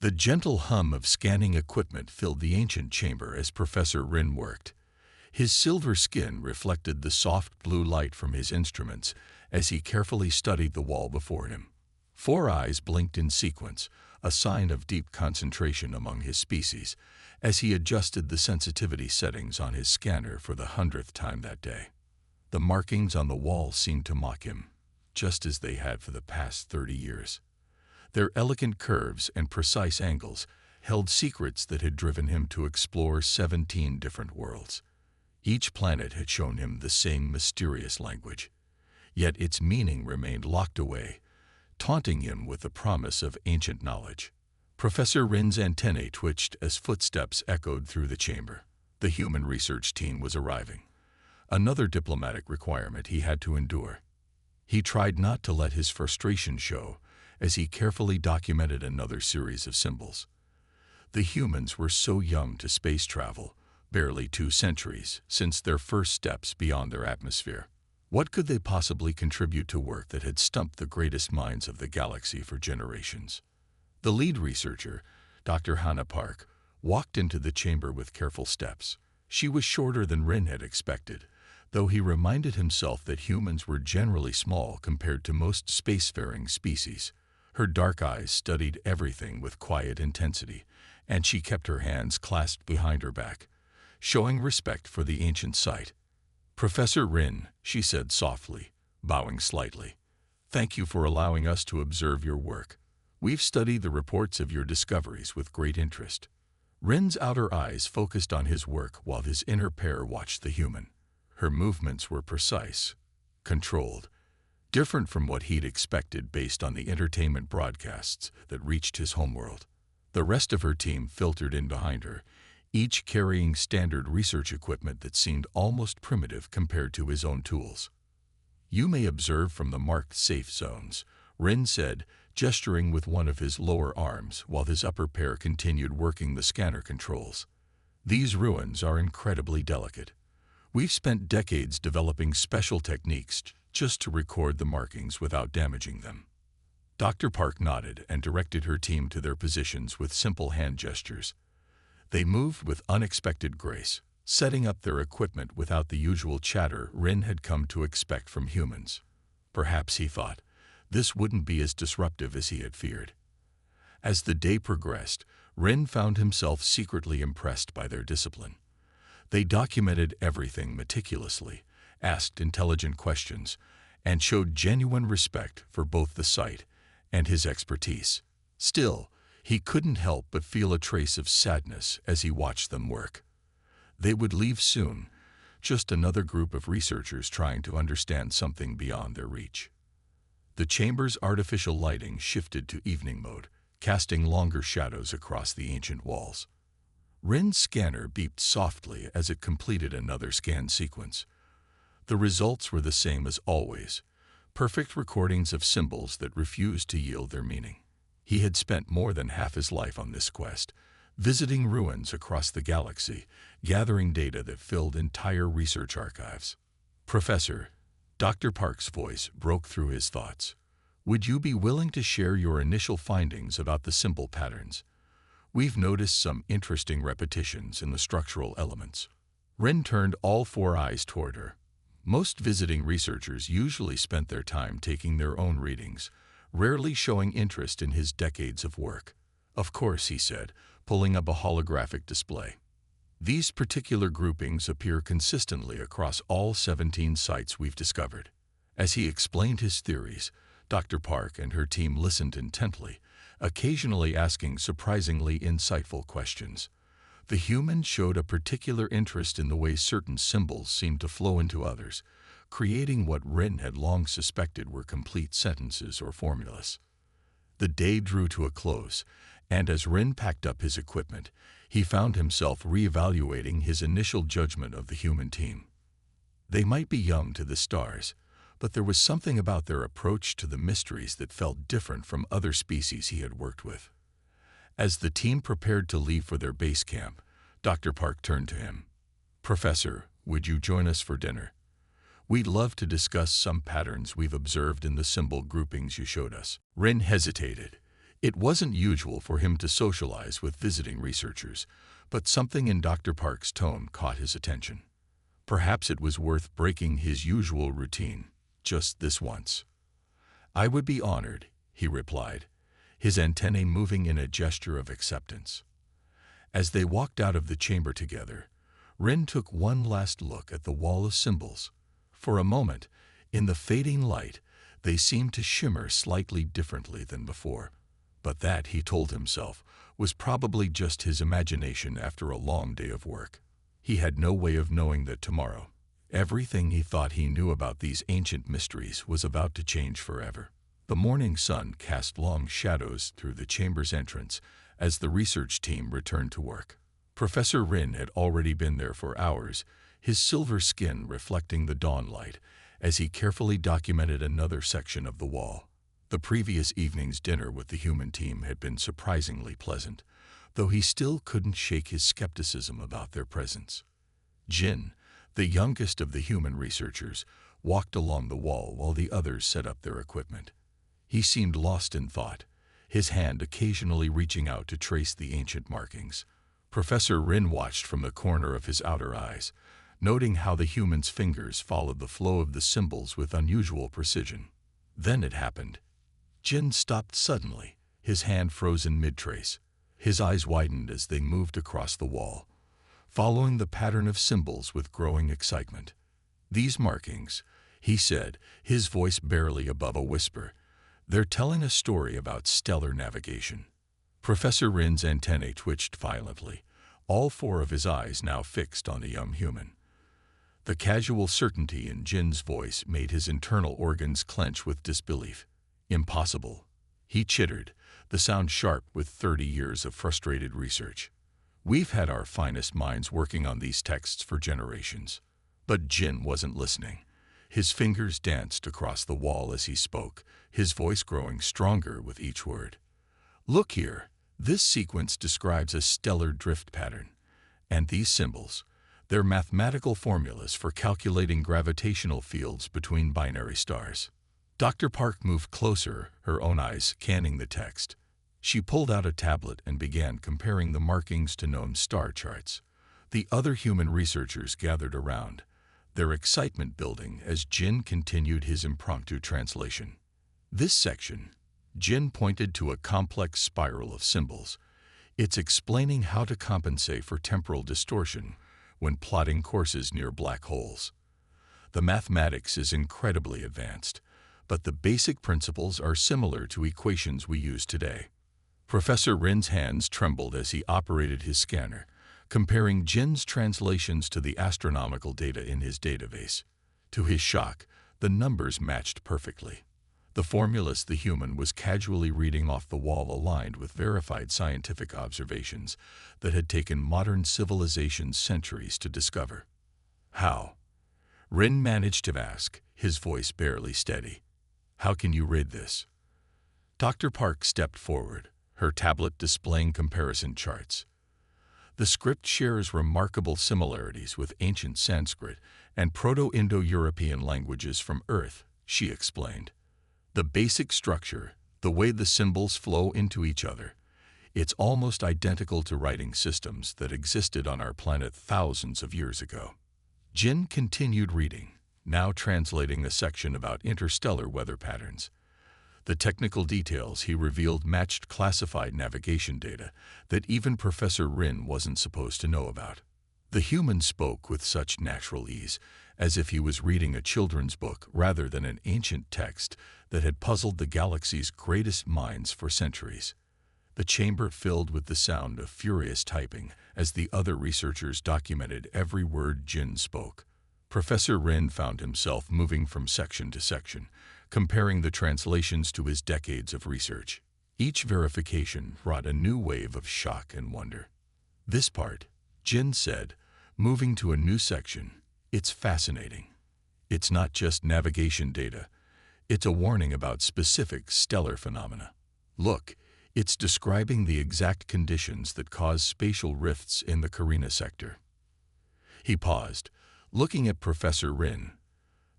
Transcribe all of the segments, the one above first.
The gentle hum of scanning equipment filled the ancient chamber as Professor Rin worked. His silver skin reflected the soft blue light from his instruments as he carefully studied the wall before him. 4 eyes blinked in sequence, a sign of deep concentration among his species, as he adjusted the sensitivity settings on his scanner for the 100th time that day. The markings on the wall seemed to mock him, just as they had for the past 30 years. Their elegant curves and precise angles held secrets that had driven him to explore 17 different worlds. Each planet had shown him the same mysterious language, yet its meaning remained locked away, taunting him with the promise of ancient knowledge. Professor Rin's antennae twitched as footsteps echoed through the chamber. The human research team was arriving, another diplomatic requirement he had to endure. He tried not to let his frustration show as he carefully documented another series of symbols. The humans were so young to space travel, barely 2 centuries since their first steps beyond their atmosphere. What could they possibly contribute to work that had stumped the greatest minds of the galaxy for generations? The lead researcher, Dr. Hannah Park, walked into the chamber with careful steps. She was shorter than Rin had expected, though he reminded himself that humans were generally small compared to most spacefaring species. Her dark eyes studied everything with quiet intensity, and she kept her hands clasped behind her back, showing respect for the ancient site. "Professor Rin," she said softly, bowing slightly, "thank you for allowing us to observe your work. We've studied the reports of your discoveries with great interest." Rin's outer eyes focused on his work while his inner pair watched the human. Her movements were precise, controlled, different from what he'd expected based on the entertainment broadcasts that reached his homeworld. The rest of her team filtered in behind her, each carrying standard research equipment that seemed almost primitive compared to his own tools. "You may observe from the marked safe zones," Rin said, gesturing with one of his lower arms while his upper pair continued working the scanner controls. "These ruins are incredibly delicate. We've spent decades developing special techniques just to record the markings without damaging them." Dr. Park nodded and directed her team to their positions with simple hand gestures. They moved with unexpected grace, setting up their equipment without the usual chatter Rin had come to expect from humans. Perhaps, he thought, this wouldn't be as disruptive as he had feared. As the day progressed, Rin found himself secretly impressed by their discipline. They documented everything meticulously, asked intelligent questions, and showed genuine respect for both the site and his expertise. Still, he couldn't help but feel a trace of sadness as he watched them work. They would leave soon, just another group of researchers trying to understand something beyond their reach. The chamber's artificial lighting shifted to evening mode, casting longer shadows across the ancient walls. Rin's scanner beeped softly as it completed another scan sequence. The results were the same as always, perfect recordings of symbols that refused to yield their meaning. He had spent more than half his life on this quest, visiting ruins across the galaxy, gathering data that filled entire research archives. "Professor," Dr. Park's voice broke through his thoughts, "would you be willing to share your initial findings about the symbol patterns? We've noticed some interesting repetitions in the structural elements." Rin turned all 4 eyes toward her. Most visiting researchers usually spent their time taking their own readings, rarely showing interest in his decades of work. "Of course," he said, pulling up a holographic display. "These particular groupings appear consistently across all 17 sites we've discovered." As he explained his theories, Dr. Park and her team listened intently, occasionally asking surprisingly insightful questions. The human showed a particular interest in the way certain symbols seemed to flow into others, creating what Rin had long suspected were complete sentences or formulas. The day drew to a close, and as Rin packed up his equipment, he found himself reevaluating his initial judgment of the human team. They might be young to the stars, but there was something about their approach to the mysteries that felt different from other species he had worked with. As the team prepared to leave for their base camp, Dr. Park turned to him. "Professor, would you join us for dinner? We'd love to discuss some patterns we've observed in the symbol groupings you showed us." Rin hesitated, It wasn't usual for him to socialize with visiting researchers, but something in Dr. Park's tone caught his attention. Perhaps it was worth breaking his usual routine, just this once. "I would be honored," he replied, his antennae moving in a gesture of acceptance. As they walked out of the chamber together, Rin took one last look at the wall of symbols. For a moment, in the fading light, they seemed to shimmer slightly differently than before. But that, he told himself, was probably just his imagination after a long day of work. He had no way of knowing that tomorrow, everything he thought he knew about these ancient mysteries was about to change forever. The morning sun cast long shadows through the chamber's entrance as the research team returned to work. Professor Rin had already been there for hours, his silver skin reflecting the dawn light, as he carefully documented another section of the wall. The previous evening's dinner with the human team had been surprisingly pleasant, though he still couldn't shake his skepticism about their presence. Jin, the youngest of the human researchers, walked along the wall while the others set up their equipment. He seemed lost in thought, his hand occasionally reaching out to trace the ancient markings. Professor Rin watched from the corner of his outer eyes, noting how the human's fingers followed the flow of the symbols with unusual precision. Then it happened. Jin stopped suddenly, his hand frozen mid-trace. His eyes widened as they moved across the wall, following the pattern of symbols with growing excitement. "These markings," he said, his voice barely above a whisper, "they're telling a story about stellar navigation." Professor Rin's antennae twitched violently, all four of his eyes now fixed on the young human. The casual certainty in Jin's voice made his internal organs clench with disbelief. "Impossible," he chittered, the sound sharp with 30 years of frustrated research. "We've had our finest minds working on these texts for generations." But Jin wasn't listening. His fingers danced across the wall as he spoke, his voice growing stronger with each word. "Look here, this sequence describes a stellar drift pattern. And these symbols, they're mathematical formulas for calculating gravitational fields between binary stars." Dr. Park moved closer, her own eyes scanning the text. She pulled out a tablet and began comparing the markings to known star charts. The other human researchers gathered around, their excitement building as Jin continued his impromptu translation. "This section," Jin pointed to a complex spiral of symbols. "It's explaining how to compensate for temporal distortion when plotting courses near black holes. The mathematics is incredibly advanced, but the basic principles are similar to equations we use today." Professor Rin's hands trembled as he operated his scanner, comparing Jin's translations to the astronomical data in his database. To his shock, the numbers matched perfectly. The formulas the human was casually reading off the wall aligned with verified scientific observations that had taken modern civilizations centuries to discover. "How?" Rin managed to ask, his voice barely steady. "How can you read this?" Dr. Park stepped forward, her tablet displaying comparison charts. "The script shares remarkable similarities with ancient Sanskrit and Proto-Indo-European languages from Earth," she explained. "The basic structure, the way the symbols flow into each other, it's almost identical to writing systems that existed on our planet thousands of years ago." Jin continued reading, now translating a section about interstellar weather patterns. The technical details he revealed matched classified navigation data that even Professor Rin wasn't supposed to know about. The human spoke with such natural ease, as if he was reading a children's book rather than an ancient text that had puzzled the galaxy's greatest minds for centuries. The chamber filled with the sound of furious typing as the other researchers documented every word Jin spoke. Professor Rin found himself moving from section to section, comparing the translations to his decades of research. Each verification brought a new wave of shock and wonder. "This part," Jin said, moving to a new section, "it's fascinating. It's not just navigation data. It's a warning about specific stellar phenomena. Look, it's describing the exact conditions that cause spatial rifts in the Carina sector." He paused, looking at Professor Rin.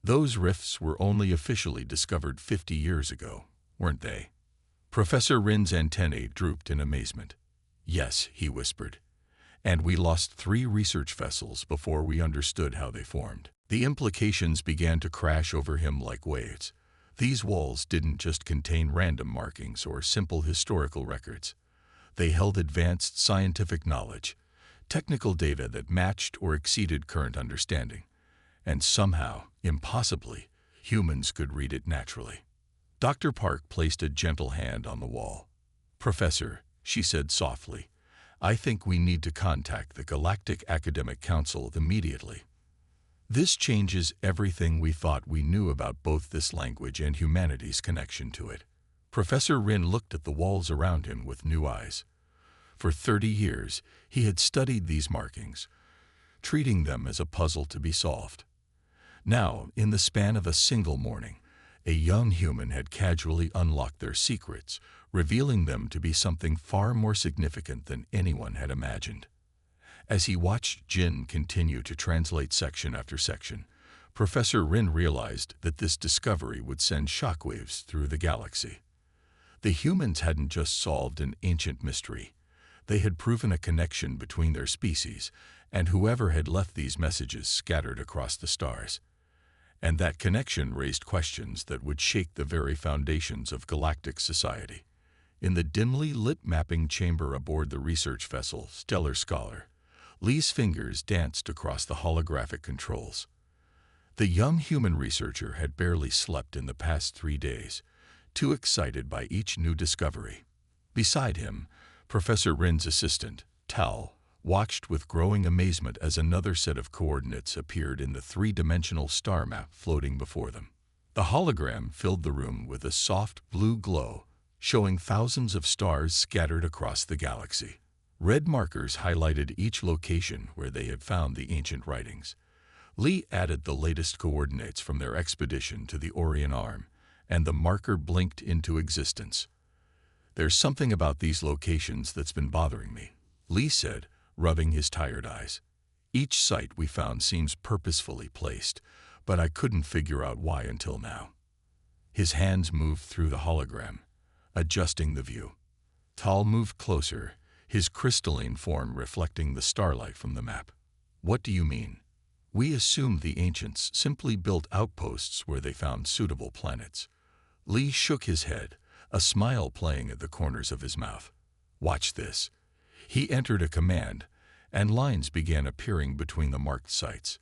"Those rifts were only officially discovered 50 years ago, weren't they?" Professor Rin's antennae drooped in amazement. "Yes," he whispered. "And we lost 3 research vessels before we understood how they formed." The implications began to crash over him like waves. These walls didn't just contain random markings or simple historical records. They held advanced scientific knowledge, technical data that matched or exceeded current understanding. And somehow, impossibly, humans could read it naturally. Dr. Park placed a gentle hand on the wall. "Professor," she said softly, "I think we need to contact the Galactic Academic Council immediately. This changes everything we thought we knew about both this language and humanity's connection to it." Professor Rin looked at the walls around him with new eyes. For 30 years, he had studied these markings, treating them as a puzzle to be solved. Now, in the span of a single morning, a young human had casually unlocked their secrets, revealing them to be something far more significant than anyone had imagined. As he watched Jin continue to translate section after section, Professor Rin realized that this discovery would send shockwaves through the galaxy. The humans hadn't just solved an ancient mystery. They had proven a connection between their species and whoever had left these messages scattered across the stars. And that connection raised questions that would shake the very foundations of galactic society. In the dimly lit mapping chamber aboard the research vessel Stellar Scholar, Lee's fingers danced across the holographic controls. The young human researcher had barely slept in the past 3 days, too excited by each new discovery. Beside him, Professor Rin's assistant, Tal, watched with growing amazement as another set of coordinates appeared in the 3-dimensional star map floating before them. The hologram filled the room with a soft blue glow, showing thousands of stars scattered across the galaxy. Red markers highlighted each location where they had found the ancient writings. Lee added the latest coordinates from their expedition to the Orion Arm, and the marker blinked into existence. "There's something about these locations that's been bothering me," Lee said, rubbing his tired eyes. "Each site we found seems purposefully placed, but I couldn't figure out why until now." His hands moved through the hologram, adjusting the view. Tal moved closer, his crystalline form reflecting the starlight from the map. "What do you mean?" "We assumed the ancients simply built outposts where they found suitable planets." Lee shook his head, a smile playing at the corners of his mouth. "Watch this." He entered a command, and lines began appearing between the marked sites.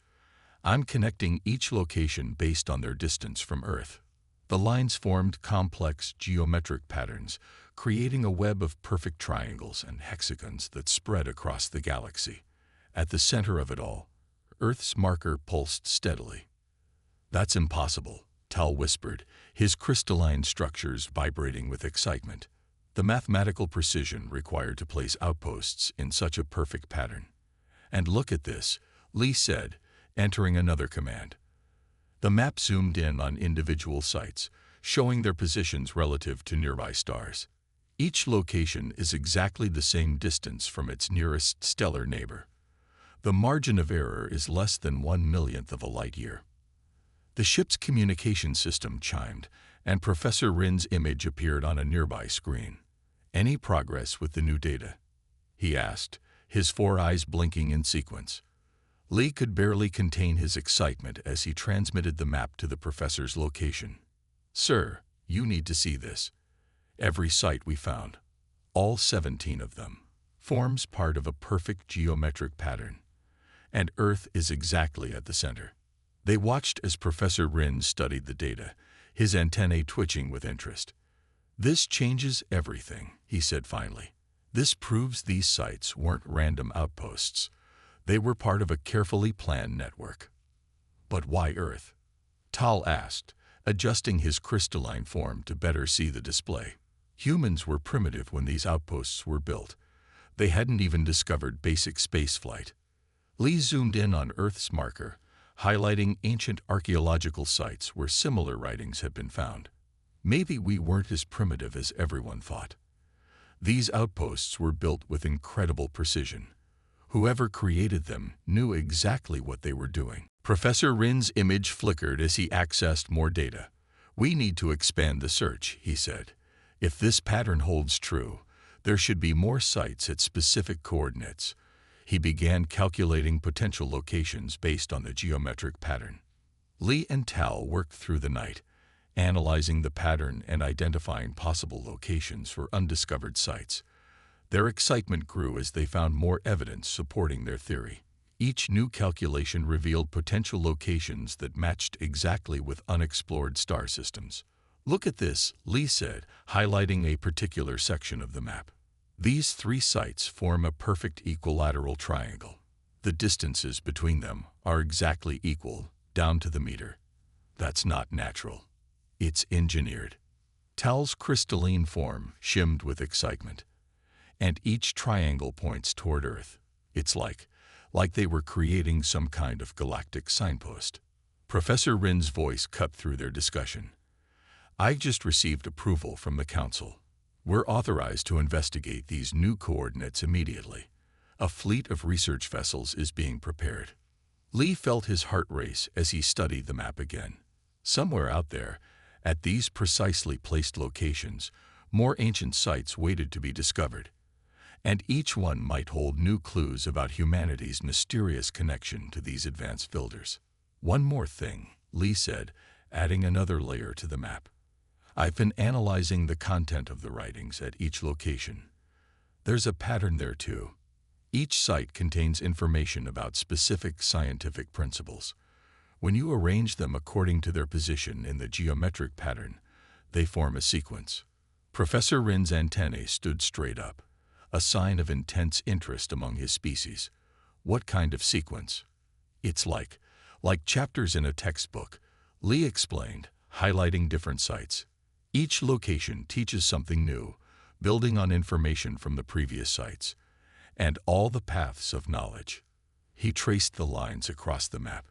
"I'm connecting each location based on their distance from Earth." The lines formed complex geometric patterns, creating a web of perfect triangles and hexagons that spread across the galaxy. At the center of it all, Earth's marker pulsed steadily. "That's impossible," Tal whispered, his crystalline structures vibrating with excitement. The mathematical precision required to place outposts in such a perfect pattern. "And look at this," Lee said, entering another command. The map zoomed in on individual sites, showing their positions relative to nearby stars. Each location is exactly the same distance from its nearest stellar neighbor. The margin of error is less than 1/millionth of a light year. The ship's communication system chimed, and Professor Rin's image appeared on a nearby screen. "Any progress with the new data?" he asked, his 4 eyes blinking in sequence. Lee could barely contain his excitement as he transmitted the map to the professor's location. "Sir, you need to see this. Every site we found, all 17 of them, forms part of a perfect geometric pattern. And Earth is exactly at the center." They watched as Professor Rin studied the data, his antennae twitching with interest. "This changes everything," he said finally. "This proves these sites weren't random outposts. They were part of a carefully planned network." "But why Earth?" Tal asked, adjusting his crystalline form to better see the display. Humans were primitive when these outposts were built. They hadn't even discovered basic spaceflight. Lee zoomed in on Earth's marker, highlighting ancient archaeological sites where similar writings had been found. "Maybe we weren't as primitive as everyone thought. These outposts were built with incredible precision. Whoever created them knew exactly what they were doing." Professor Rin's image flickered as he accessed more data. "We need to expand the search," he said. If this pattern holds true, there should be more sites at specific coordinates. He began calculating potential locations based on the geometric pattern. Lee and Tal worked through the night, analyzing the pattern and identifying possible locations for undiscovered sites. Their excitement grew as they found more evidence supporting their theory. Each new calculation revealed potential locations that matched exactly with unexplored star systems. "Look at this," Lee said, highlighting a particular section of the map. "These 3 sites form a perfect equilateral triangle. The distances between them are exactly equal, down to the meter. That's not natural. It's engineered." Tal's crystalline form shimmed with excitement. "And each triangle points toward Earth. It's like they were creating some kind of galactic signpost." Professor Rin's voice cut through their discussion. "I just received approval from the Council. We're authorized to investigate these new coordinates immediately. A fleet of research vessels is being prepared." Lee felt his heart race as he studied the map again. Somewhere out there, at these precisely placed locations, more ancient sites waited to be discovered. And each one might hold new clues about humanity's mysterious connection to these advanced builders. "One more thing," Lee said, adding another layer to the map. "I've been analyzing the content of the writings at each location. There's a pattern there too. Each site contains information about specific scientific principles. When you arrange them according to their position in the geometric pattern, they form a sequence." Professor Rin's antennae stood straight up, a sign of intense interest among his species. "What kind of sequence?" "It's like chapters in a textbook," Lee explained, highlighting different sites. "Each location teaches something new, building on information from the previous sites, and all the paths of knowledge." He traced the lines across the map.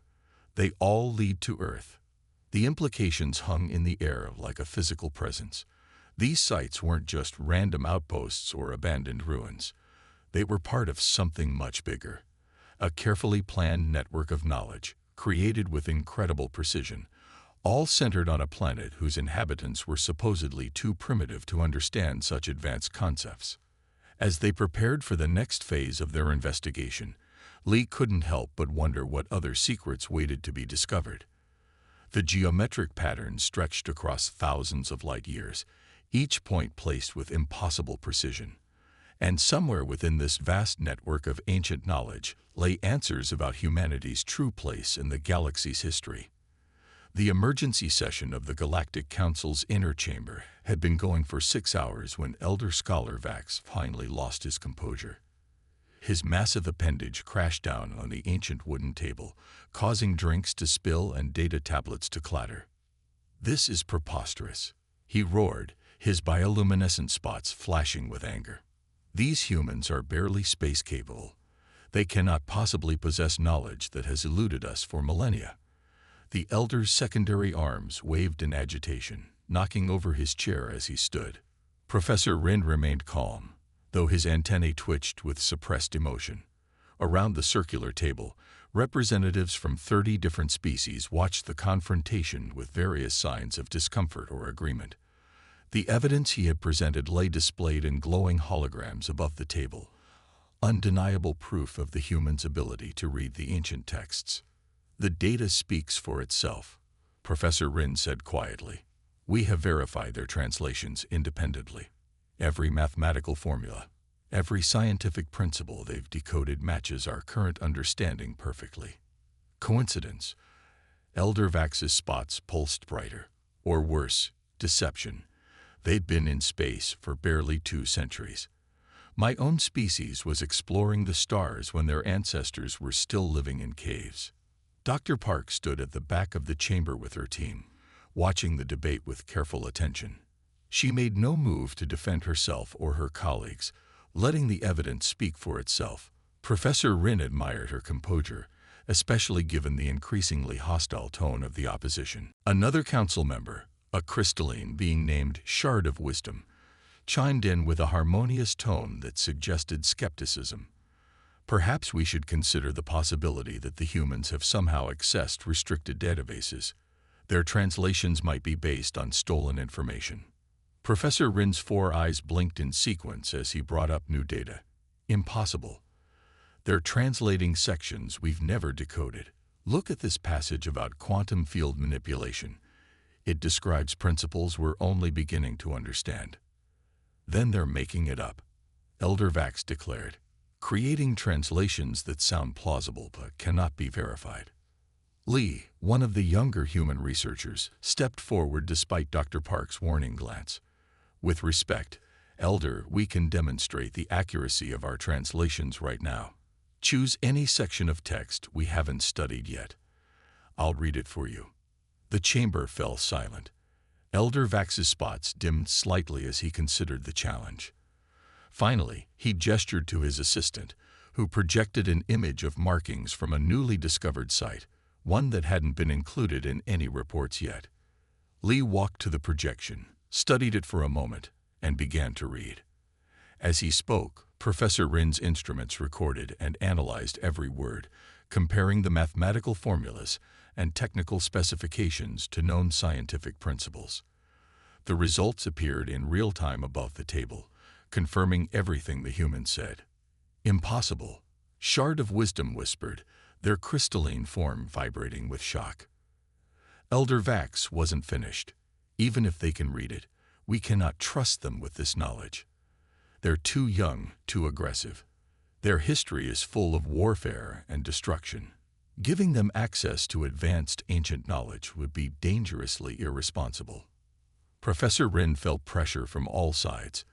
"They all lead to Earth." The implications hung in the air like a physical presence. These sites weren't just random outposts or abandoned ruins. They were part of something much bigger. A carefully planned network of knowledge, created with incredible precision, all centered on a planet whose inhabitants were supposedly too primitive to understand such advanced concepts. As they prepared for the next phase of their investigation, Lee couldn't help but wonder what other secrets waited to be discovered. The geometric pattern stretched across thousands of light years, each point placed with impossible precision. And somewhere within this vast network of ancient knowledge lay answers about humanity's true place in the galaxy's history. The emergency session of the Galactic Council's inner chamber had been going for 6 hours when Elder Scholar Vax finally lost his composure. His massive appendage crashed down on the ancient wooden table, causing drinks to spill and data tablets to clatter. "This is preposterous," he roared, his bioluminescent spots flashing with anger. "These humans are barely space-capable. They cannot possibly possess knowledge that has eluded us for millennia." The Elder's secondary arms waved in agitation, knocking over his chair as he stood. Professor Rin remained calm, though his antennae twitched with suppressed emotion. Around the circular table, representatives from 30 different species watched the confrontation with various signs of discomfort or agreement. The evidence he had presented lay displayed in glowing holograms above the table, undeniable proof of the human's ability to read the ancient texts. "The data speaks for itself," Professor Rin said quietly. "We have verified their translations independently. Every mathematical formula, every scientific principle they've decoded matches our current understanding perfectly." Coincidence? Elder Vax's spots pulsed brighter. Or worse, deception. They'd been in space for barely 2 centuries. My own species was exploring the stars when their ancestors were still living in caves. Dr. Park stood at the back of the chamber with her team, watching the debate with careful attention. She made no move to defend herself or her colleagues, letting the evidence speak for itself. Professor Rin admired her composure, especially given the increasingly hostile tone of the opposition. Another council member, a crystalline being named Shard of Wisdom, chimed in with a harmonious tone that suggested skepticism. "Perhaps we should consider the possibility that the humans have somehow accessed restricted databases. Their translations might be based on stolen information." Professor Rin's 4 eyes blinked in sequence as he brought up new data. Impossible. They're translating sections we've never decoded. Look at this passage about quantum field manipulation. It describes principles we're only beginning to understand. Then they're making it up, Elder Vax declared, creating translations that sound plausible but cannot be verified. Lee, one of the younger human researchers, stepped forward despite Dr. Park's warning glance. With respect, Elder, we can demonstrate the accuracy of our translations right now. Choose any section of text we haven't studied yet. I'll read it for you. The chamber fell silent. Elder Vax's spots dimmed slightly as he considered the challenge. Finally, he gestured to his assistant, who projected an image of markings from a newly discovered site, one that hadn't been included in any reports yet. Lee walked to the projection, studied it for a moment, and began to read. As he spoke, Professor Rin's instruments recorded and analyzed every word, comparing the mathematical formulas and technical specifications to known scientific principles. The results appeared in real time above the table, confirming everything the humans said. Impossible, Shard of Wisdom whispered, their crystalline form vibrating with shock. Elder Vax wasn't finished. Even if they can read it, we cannot trust them with this knowledge. They're too young, too aggressive. Their history is full of warfare and destruction. Giving them access to advanced ancient knowledge would be dangerously irresponsible. Professor Rin felt pressure from all sides.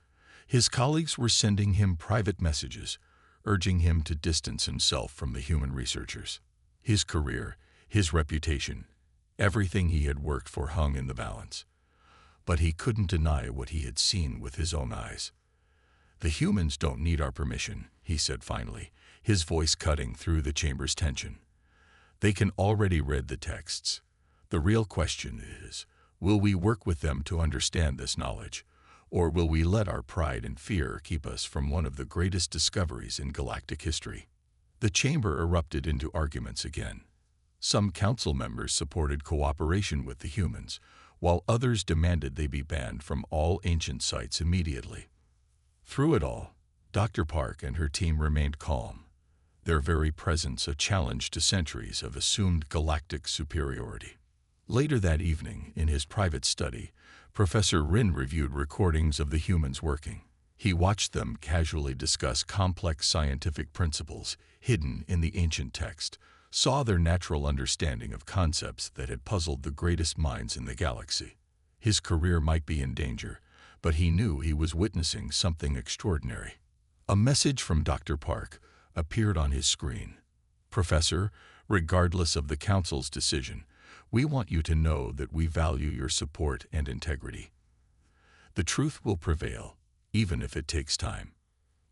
His colleagues were sending him private messages, urging him to distance himself from the human researchers. His career, his reputation, everything he had worked for hung in the balance. But he couldn't deny what he had seen with his own eyes. "The humans don't need our permission," he said finally, his voice cutting through the chamber's tension. "They can already read the texts. The real question is, will we work with them to understand this knowledge, or will we let our pride and fear keep us from one of the greatest discoveries in galactic history?" The chamber erupted into arguments again. Some council members supported cooperation with the humans, while others demanded they be banned from all ancient sites immediately. Through it all, Dr. Park and her team remained calm, their very presence a challenge to centuries of assumed galactic superiority. Later that evening, in his private study, Professor Rin reviewed recordings of the humans working. He watched them casually discuss complex scientific principles hidden in the ancient text, saw their natural understanding of concepts that had puzzled the greatest minds in the galaxy. His career might be in danger, but he knew he was witnessing something extraordinary. A message from Dr. Park appeared on his screen. "Professor, regardless of the Council's decision, we want you to know that we value your support and integrity. The truth will prevail, even if it takes time."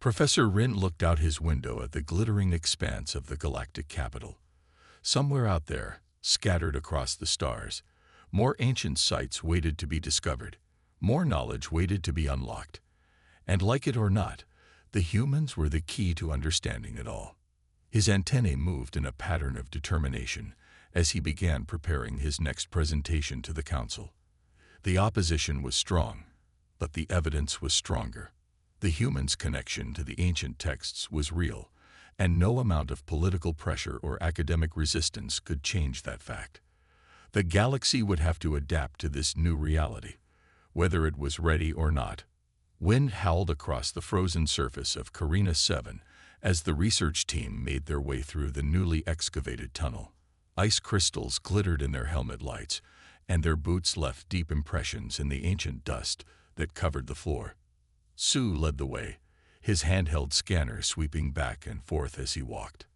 Professor Rin looked out his window at the glittering expanse of the galactic capital. Somewhere out there, scattered across the stars, more ancient sites waited to be discovered, more knowledge waited to be unlocked. And like it or not, the humans were the key to understanding it all. His antennae moved in a pattern of determination as he began preparing his next presentation to the council. The opposition was strong, but the evidence was stronger. The humans' connection to the ancient texts was real, and no amount of political pressure or academic resistance could change that fact. The galaxy would have to adapt to this new reality, whether it was ready or not. Wind howled across the frozen surface of Carina 7 as the research team made their way through the newly excavated tunnel. Ice crystals glittered in their helmet lights, and their boots left deep impressions in the ancient dust that covered the floor. Sue led the way, his handheld scanner sweeping back and forth as he walked.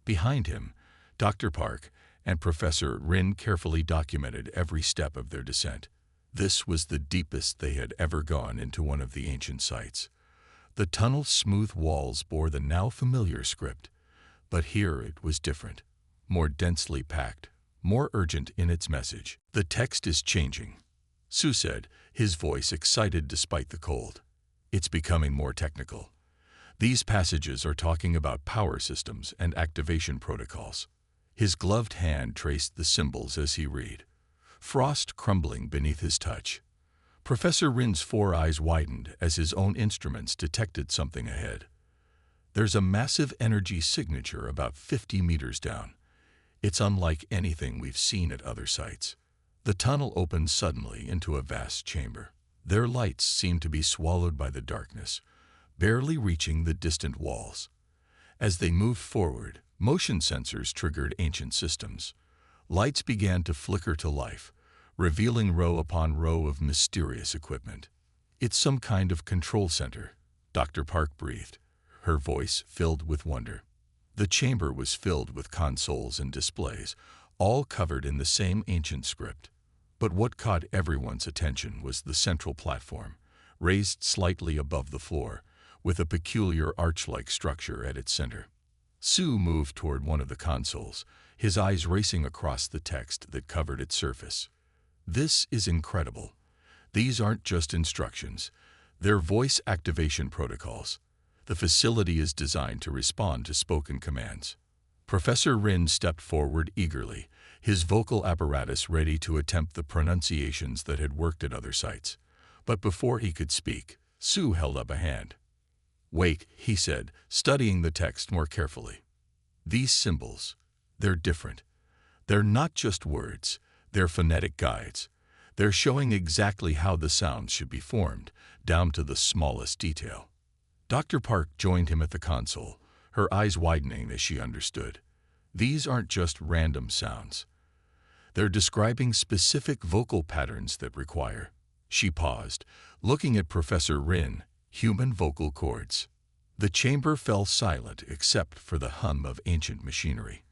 Behind him, Dr. Park and Professor Rin carefully documented every step of their descent. This was the deepest they had ever gone into one of the ancient sites. The tunnel's smooth walls bore the now familiar script, but here it was different, more densely packed, more urgent in its message. "The text is changing," Sue said, his voice excited despite the cold. "It's becoming more technical. These passages are talking about power systems and activation protocols." His gloved hand traced the symbols as he read, frost crumbling beneath his touch. Professor Rin's four eyes widened as his own instruments detected something ahead. There's a massive energy signature about 50 meters down. It's unlike anything we've seen at other sites. The tunnel opened suddenly into a vast chamber. Their lights seemed to be swallowed by the darkness, barely reaching the distant walls. As they moved forward, motion sensors triggered ancient systems. Lights began to flicker to life, revealing row upon row of mysterious equipment. "It's some kind of control center," Dr. Park breathed, her voice filled with wonder. The chamber was filled with consoles and displays, all covered in the same ancient script. But what caught everyone's attention was the central platform, raised slightly above the floor, with a peculiar arch-like structure at its center. Sue moved toward one of the consoles, his eyes racing across the text that covered its surface. "This is incredible. These aren't just instructions. They're voice activation protocols. The facility is designed to respond to spoken commands." Professor Rin stepped forward eagerly, his vocal apparatus ready to attempt the pronunciations that had worked at other sites. But before he could speak, Sue held up a hand. "Wait," he said, studying the text more carefully. "These symbols, they're different. They're not just words, they're phonetic guides. They're showing exactly how the sounds should be formed, down to the smallest detail." Dr. Park joined him at the console, her eyes widening as she understood. These aren't just random sounds. They're describing specific vocal patterns that require— She paused, looking at Professor Rin, human vocal cords. The chamber fell silent except for the hum of ancient machinery.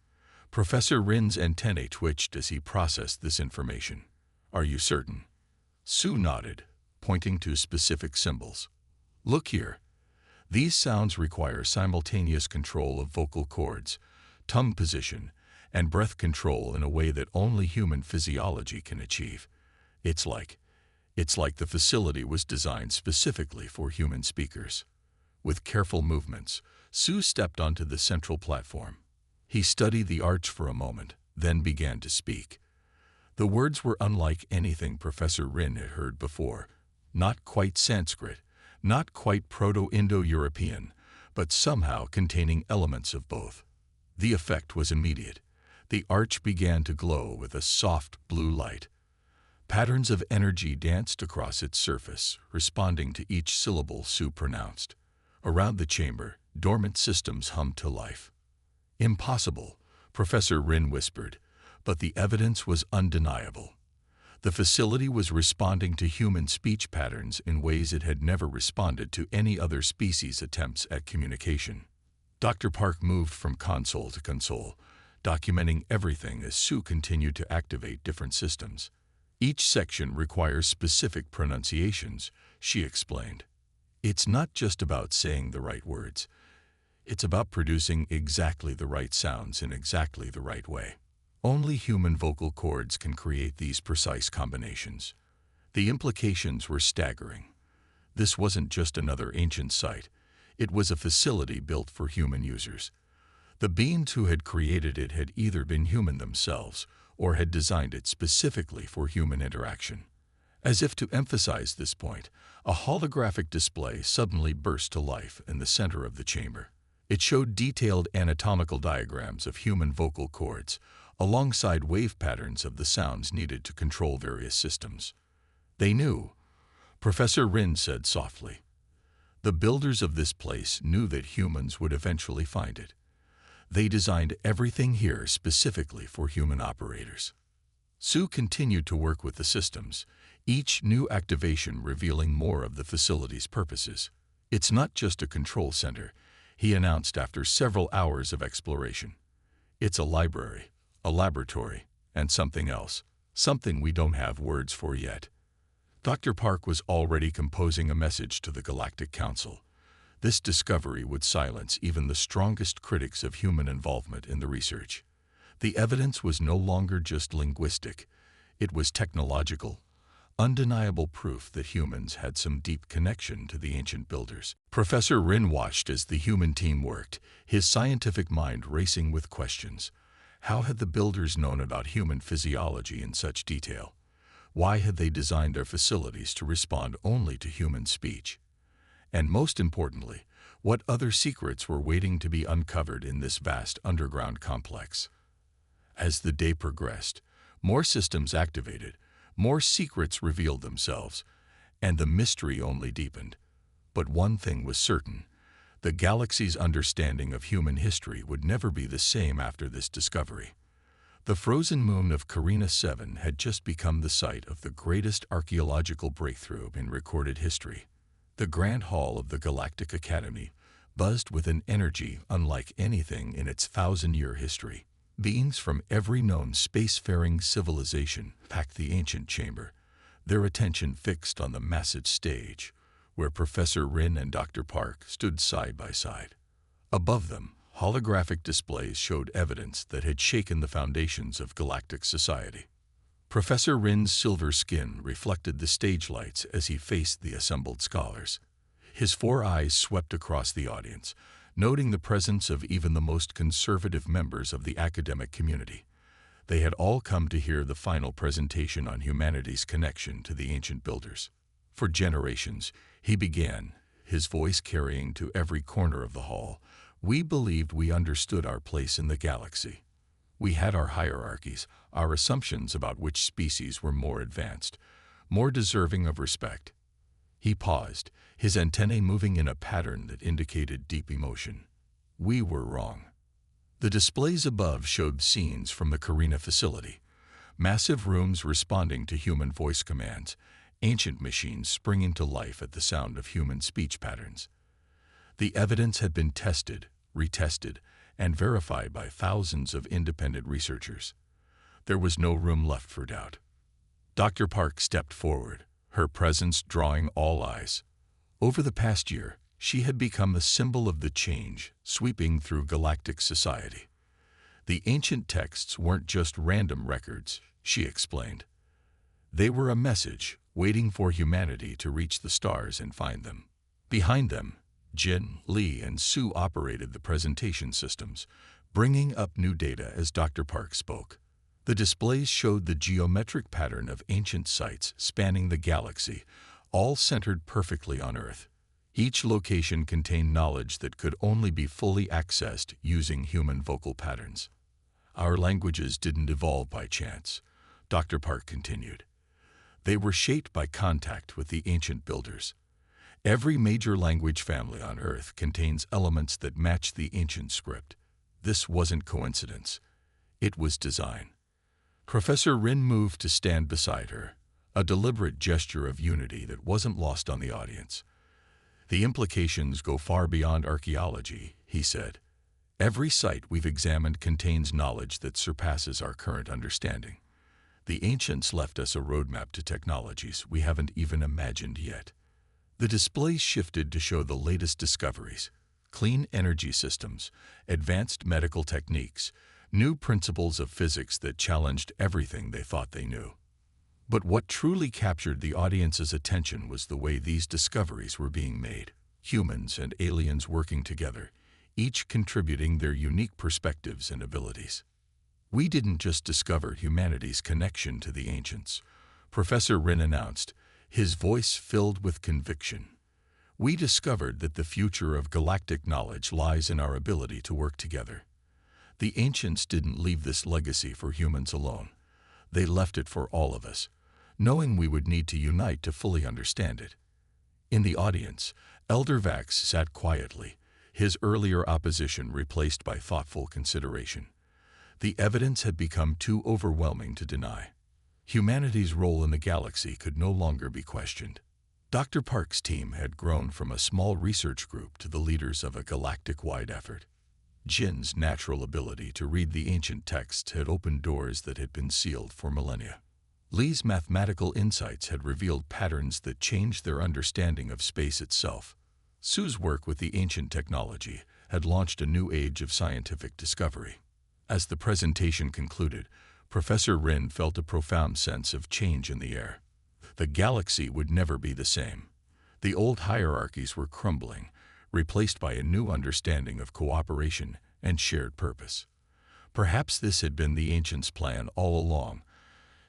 Professor Rin's antennae twitched as he processed this information. "Are you certain?" Sue nodded, pointing to specific symbols. "Look here. These sounds require simultaneous control of vocal cords, tongue position, and breath control in a way that only human physiology can achieve. It's like the facility was designed specifically for human speakers." With careful movements, Sue stepped onto the central platform. He studied the arch for a moment, then began to speak. The words were unlike anything Professor Rin had heard before. Not quite Sanskrit, not quite Proto-Indo-European, but somehow containing elements of both. The effect was immediate. The arch began to glow with a soft blue light. Patterns of energy danced across its surface, responding to each syllable Sue pronounced. Around the chamber, dormant systems hummed to life. "Impossible," Professor Rin whispered, but the evidence was undeniable. The facility was responding to human speech patterns in ways it had never responded to any other species' attempts at communication. Dr. Park moved from console to console, documenting everything as Sue continued to activate different systems. "Each section requires specific pronunciations," she explained. "It's not just about saying the right words. It's about producing exactly the right sounds in exactly the right way. Only human vocal cords can create these precise combinations." The implications were staggering. This wasn't just another ancient site. It was a facility built for human users. The beings who had created it had either been human themselves or had designed it specifically for human interaction. As if to emphasize this point, a holographic display suddenly burst to life in the center of the chamber. It showed detailed anatomical diagrams of human vocal cords, alongside wave patterns of the sounds needed to control various systems. "They knew," Professor Rin said softly. "The builders of this place knew that humans would eventually find it. They designed everything here specifically for human operators." Sue continued to work with the systems, each new activation revealing more of the facility's purposes. "It's not just a control center," he announced after several hours of exploration. "It's a library, a laboratory, and something else, something we don't have words for yet." Dr. Park was already composing a message to the Galactic Council. This discovery would silence even the strongest critics of human involvement in the research. The evidence was no longer just linguistic. It was technological, undeniable proof that humans had some deep connection to the ancient builders. Professor Rin watched as the human team worked, his scientific mind racing with questions. How had the builders known about human physiology in such detail? Why had they designed their facilities to respond only to human speech? And most importantly, what other secrets were waiting to be uncovered in this vast underground complex? As the day progressed, more systems activated, more secrets revealed themselves, and the mystery only deepened. But one thing was certain: the galaxy's understanding of human history would never be the same after this discovery. The frozen moon of Carina 7 had just become the site of the greatest archaeological breakthrough in recorded history. The Grand Hall of the Galactic Academy buzzed with an energy unlike anything in its 1,000-year history. Beings from every known spacefaring civilization packed the ancient chamber, their attention fixed on the massive stage, where Professor Rin and Dr. Park stood side by side. Above them, holographic displays showed evidence that had shaken the foundations of galactic society. Professor Rin's silver skin reflected the stage lights as he faced the assembled scholars. His 4 eyes swept across the audience, noting the presence of even the most conservative members of the academic community. They had all come to hear the final presentation on humanity's connection to the ancient builders. For generations, he began, his voice carrying to every corner of the hall, we believed we understood our place in the galaxy. We had our hierarchies, our assumptions about which species were more advanced, more deserving of respect. He paused, his antennae moving in a pattern that indicated deep emotion. We were wrong. The displays above showed scenes from the Carina facility, massive rooms responding to human voice commands, ancient machines springing to life at the sound of human speech patterns. The evidence had been tested, retested, and verified by thousands of independent researchers. There was no room left for doubt. Dr. Park stepped forward, her presence drawing all eyes. Over the past year, she had become a symbol of the change sweeping through galactic society. The ancient texts weren't just random records, she explained. They were a message waiting for humanity to reach the stars and find them. Behind them, Jin, Lee, and Sue operated the presentation systems, bringing up new data as Dr. Park spoke. The displays showed the geometric pattern of ancient sites spanning the galaxy, all centered perfectly on Earth. Each location contained knowledge that could only be fully accessed using human vocal patterns. Our languages didn't evolve by chance, Dr. Park continued. They were shaped by contact with the ancient builders. Every major language family on Earth contains elements that match the ancient script. This wasn't coincidence. It was design. Professor Rin moved to stand beside her, a deliberate gesture of unity that wasn't lost on the audience. The implications go far beyond archaeology, he said. Every site we've examined contains knowledge that surpasses our current understanding. The ancients left us a roadmap to technologies we haven't even imagined yet. The displays shifted to show the latest discoveries: clean energy systems, advanced medical techniques, new principles of physics that challenged everything they thought they knew. But what truly captured the audience's attention was the way these discoveries were being made. Humans and aliens working together, each contributing their unique perspectives and abilities. We didn't just discover humanity's connection to the ancients, Professor Rin announced, his voice filled with conviction. We discovered that the future of galactic knowledge lies in our ability to work together. The ancients didn't leave this legacy for humans alone. They left it for all of us, knowing we would need to unite to fully understand it. In the audience, Elder Vax sat quietly, his earlier opposition replaced by thoughtful consideration. The evidence had become too overwhelming to deny. Humanity's role in the galaxy could no longer be questioned. Dr. Park's team had grown from a small research group to the leaders of a galactic-wide effort. Jin's natural ability to read the ancient texts had opened doors that had been sealed for millennia. Lee's mathematical insights had revealed patterns that changed their understanding of space itself. Sue's work with the ancient technology had launched a new age of scientific discovery. As the presentation concluded, Professor Rin felt a profound sense of change in the air. The galaxy would never be the same. The old hierarchies were crumbling, replaced by a new understanding of cooperation and shared purpose. Perhaps this had been the ancients' plan all along,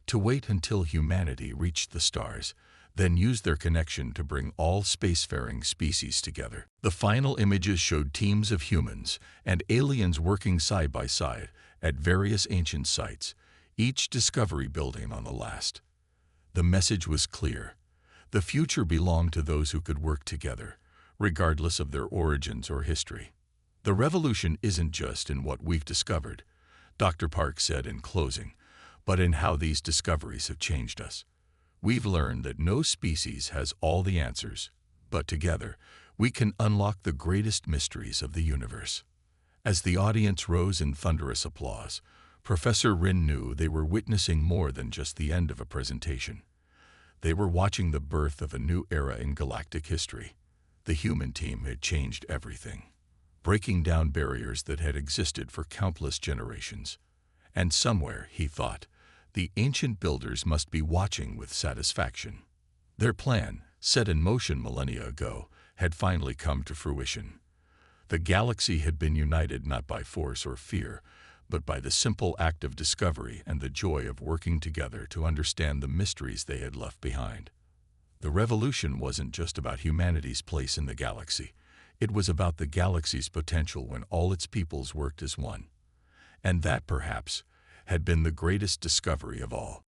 to wait until humanity reached the stars, then use their connection to bring all spacefaring species together. The final images showed teams of humans and aliens working side by side at various ancient sites, each discovery building on the last. The message was clear. The future belonged to those who could work together, regardless of their origins or history. The revolution isn't just in what we've discovered, Dr. Park said in closing, but in how these discoveries have changed us. We've learned that no species has all the answers, but together, we can unlock the greatest mysteries of the universe. As the audience rose in thunderous applause, Professor Rin knew they were witnessing more than just the end of a presentation. They were watching the birth of a new era in galactic history. The human team had changed everything, breaking down barriers that had existed for countless generations. And somewhere, he thought, the ancient builders must be watching with satisfaction. Their plan, set in motion millennia ago, had finally come to fruition. The galaxy had been united not by force or fear, but by the simple act of discovery and the joy of working together to understand the mysteries they had left behind. The revolution wasn't just about humanity's place in the galaxy. It was about the galaxy's potential when all its peoples worked as one. And that, perhaps, had been the greatest discovery of all.